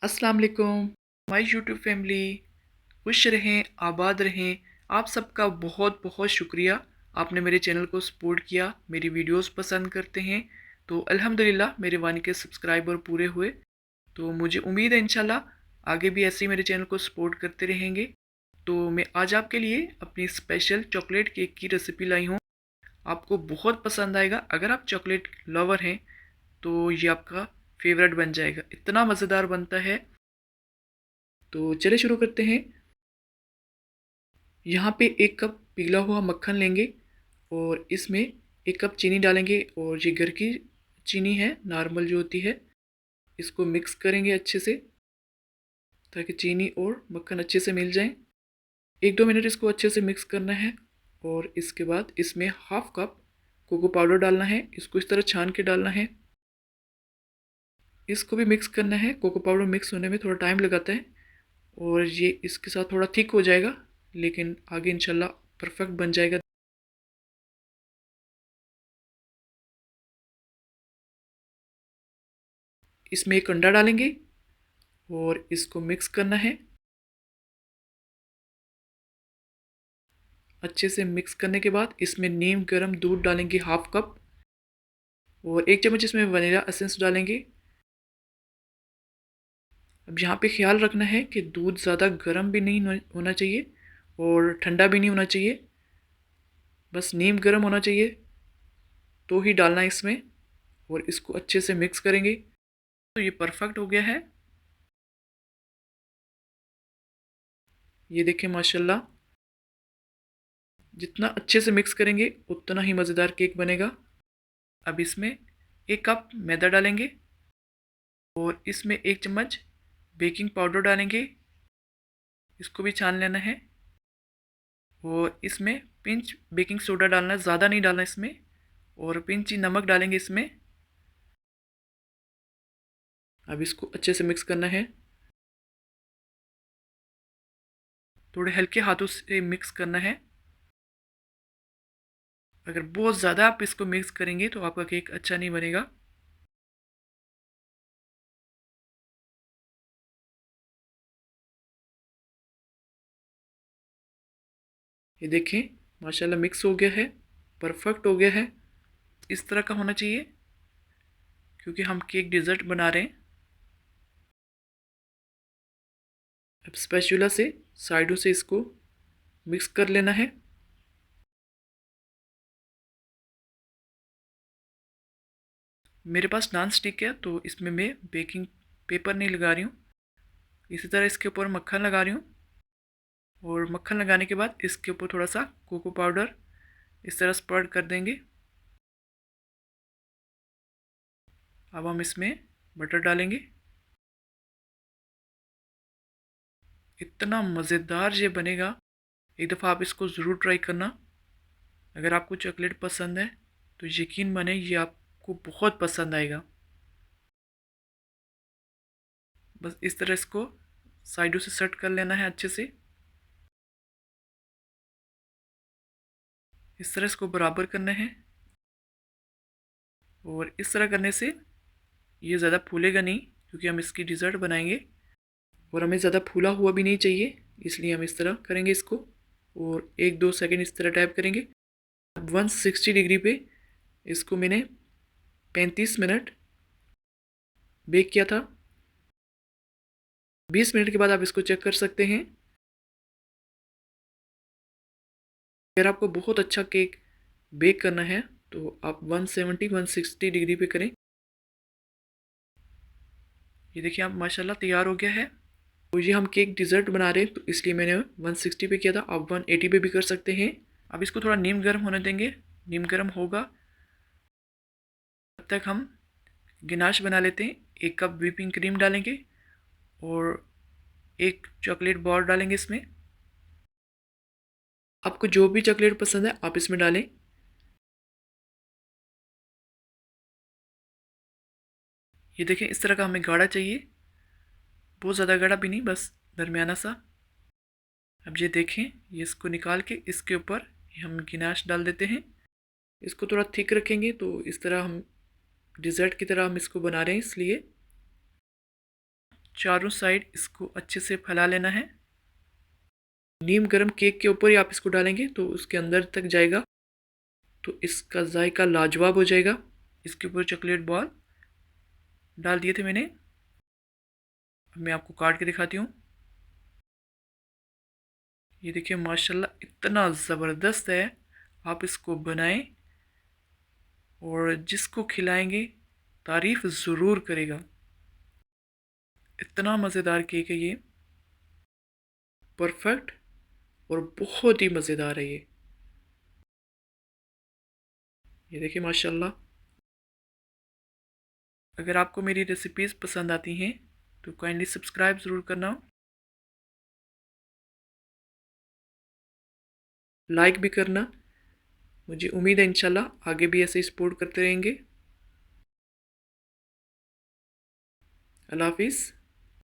अस्सलाम वालेकुम my YouTube family. खुश रहें, आबाद रहें। आप सबका बहुत बहुत शुक्रिया। आपने मेरे चैनल को सपोर्ट किया, मेरी वीडियोस पसंद करते हैं। तो अल्हम्दुलिल्लाह मेरे 1 के सब्सक्राइबर पूरे हुए। तो मुझे उम्मीद है इंशाल्लाह आगे भी ऐसे ही मेरे चैनल को सपोर्ट करते रहेंगे। तो मैं आज आपके लिए अपनी स्पेशल चॉकलेट केक की रेसिपी लाई हूँ। आपको बहुत पसंद आएगा। अगर आप चॉकलेट लवर हैं तो ये आपका फेवरेट बन जाएगा, इतना मज़ेदार बनता है। तो चलिए शुरू करते हैं। यहाँ पे 1 कप पिघला हुआ मक्खन लेंगे और इसमें 1 कप चीनी डालेंगे, और ये घर की चीनी है, नॉर्मल जो होती है। इसको मिक्स करेंगे अच्छे से ताकि चीनी और मक्खन अच्छे से मिल जाएं। 1-2 मिनट इसको अच्छे से मिक्स करना है। और इसके बाद इसमें हाफ कप कोको पाउडर डालना है। इसको इस तरह छान के डालना है। इसको भी मिक्स करना है। कोको पाउडर मिक्स होने में थोड़ा टाइम लगाता है और ये इसके साथ थोड़ा थिक हो जाएगा, लेकिन आगे इंशाल्लाह परफेक्ट बन जाएगा। इसमें 1 अंडा डालेंगे और इसको मिक्स करना है। अच्छे से मिक्स करने के बाद इसमें नीम गर्म दूध डालेंगे हाफ कप, और 1 चम्मच इसमें वनीला एसेंस डालेंगे। अब यहाँ पे ख्याल रखना है कि दूध ज़्यादा गर्म भी नहीं होना चाहिए और ठंडा भी नहीं होना चाहिए, बस नीम गर्म होना चाहिए तो ही डालना है इसमें। और इसको अच्छे से मिक्स करेंगे। तो ये परफेक्ट हो गया है। ये देखें माशाल्लाह, जितना अच्छे से मिक्स करेंगे उतना ही मज़ेदार केक बनेगा। अब इसमें 1 कप मैदा डालेंगे और इसमें 1 चम्मच बेकिंग पाउडर डालेंगे। इसको भी छान लेना है। और इसमें पिंच बेकिंग सोडा डालना है, ज़्यादा नहीं डालना इसमें। और पिंच ही नमक डालेंगे इसमें। अब इसको अच्छे से मिक्स करना है। थोड़े हल्के हाथों से मिक्स करना है। अगर बहुत ज़्यादा आप इसको मिक्स करेंगे तो आपका केक अच्छा नहीं बनेगा। ये देखें माशाल्लाह मिक्स हो गया है, परफेक्ट हो गया है। इस तरह का होना चाहिए क्योंकि हम केक डिज़र्ट बना रहे हैं। अब स्पैचुला से साइडों से इसको मिक्स कर लेना है। मेरे पास नॉन स्टिक है तो इसमें मैं बेकिंग पेपर नहीं लगा रही हूँ। इसी तरह इसके ऊपर मक्खन लगा रही हूँ। और मक्खन लगाने के बाद इसके ऊपर थोड़ा सा कोको पाउडर इस तरह स्प्रेड कर देंगे। अब हम इसमें बटर डालेंगे। इतना मज़ेदार ये बनेगा, एक दफ़ा आप इसको ज़रूर ट्राई करना। अगर आपको चॉकलेट पसंद है तो यकीन माने ये आपको बहुत पसंद आएगा। बस इस तरह इसको साइडों से सेट कर लेना है अच्छे से। इस तरह इसको बराबर करना है। और इस तरह करने से ये ज़्यादा फूलेगा नहीं, क्योंकि हम इसकी डिज़र्ट बनाएंगे और हमें ज़्यादा फूला हुआ भी नहीं चाहिए, इसलिए हम इस तरह करेंगे इसको। और 1-2 सेकंड इस तरह टैप करेंगे। अब 160 डिग्री पे इसको मैंने 35 मिनट बेक किया था। 20 मिनट के बाद आप इसको चेक कर सकते हैं। अगर आपको बहुत अच्छा केक बेक करना है तो आप 170-160 डिग्री पे करें। ये देखिए आप माशाल्लाह तैयार हो गया है। तो ये हम केक डिज़र्ट बना रहे हैं तो इसलिए मैंने 160 पे किया था। आप 180 पे भी कर सकते हैं। अब इसको थोड़ा नीम गर्म होने देंगे। नीम गर्म होगा तब तक हम गिनाश बना लेते हैं। 1 कप व्हिपिंग क्रीम डालेंगे और 1 चॉकलेट बार डालेंगे इसमें। आपको जो भी चॉकलेट पसंद है आप इसमें डालें। ये देखें इस तरह का हमें गाढ़ा चाहिए, बहुत ज़्यादा गाढ़ा भी नहीं, बस दरमियाना सा। अब ये देखें, ये इसको निकाल के इसके ऊपर हम गिनाश डाल देते हैं। इसको थोड़ा थिक रखेंगे तो इस तरह हम डिज़र्ट की तरह हम इसको बना रहे हैं, इसलिए चारों साइड इसको अच्छे से फैला लेना है। नीम गर्म केक के ऊपर ही आप इसको डालेंगे तो उसके अंदर तक जाएगा, तो इसका जायका लाजवाब हो जाएगा। इसके ऊपर चॉकलेट बॉल डाल दिए थे मैंने। अब मैं आपको काट के दिखाती हूँ। ये देखिए माशाल्लाह इतना ज़बरदस्त है। आप इसको बनाएं और जिसको खिलाएंगे तारीफ़ ज़रूर करेगा। इतना मज़ेदार केक है ये, परफेक्ट और बहुत ही मज़ेदार है ये देखिए माशाल्लाह। अगर आपको मेरी रेसिपीज़ पसंद आती हैं तो काइंडली सब्सक्राइब ज़रूर करना, लाइक भी करना। मुझे उम्मीद है इंशाल्लाह आगे भी ऐसे सपोर्ट करते रहेंगे। अल्लाह हाफिज़।